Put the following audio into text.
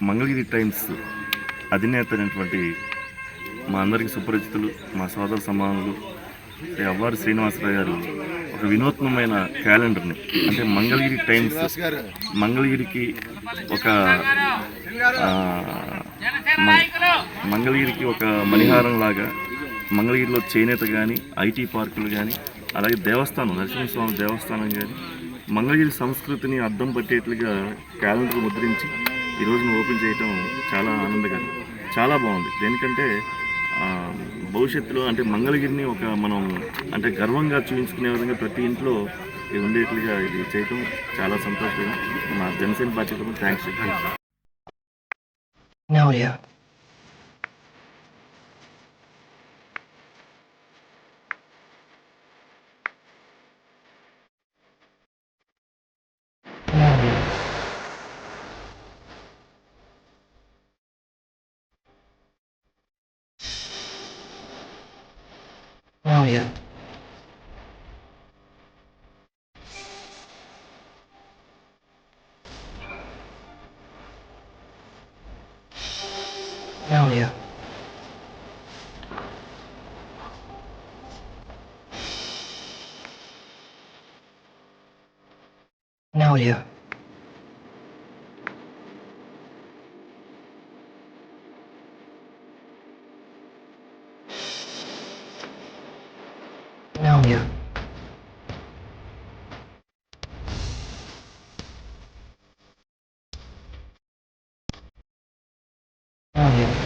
Mangalagiri times అధినేత అయినటువంటి మా అందరికీ సుపరిచితులు, మా సోదర సమానులు శ్రీ అవ్వారి శ్రీనివాసరావు గారు ఒక వినూత్నమైన క్యాలెండర్ని, అంటే మంగళగిరి టైమ్స్ మంగళగిరికి ఒక మంగళగిరికి ఒక మణిహారం లాగా, మంగళగిరిలో చేనేత కానీ, ఐటీ పార్కులు కానీ, అలాగే దేవస్థానం, నరసింహస్వామి దేవస్థానం కానీ, మంగళగిరి సంస్కృతిని అద్దం పట్టేట్లుగా క్యాలెండర్ ముద్రించి ఈరోజున ఓపెన్ చేయటం చాలా ఆనందకరం, చాలా బాగుంది. దేనికంటే భవిష్యత్తులో అంటే మంగళగిరిని ఒక మనం అంటే గర్వంగా చూపించుకునే విధంగా ప్రతి ఇంట్లో ఇది ఉండేట్లుగా ఇది చేయటం చాలా సంతోషంగా మా జనసేన పార్టీ తరఫున థ్యాంక్స్ చెప్పండి. Oh yeah. Oh yeah. Oh yeah. Oh yeah. Oh yeah.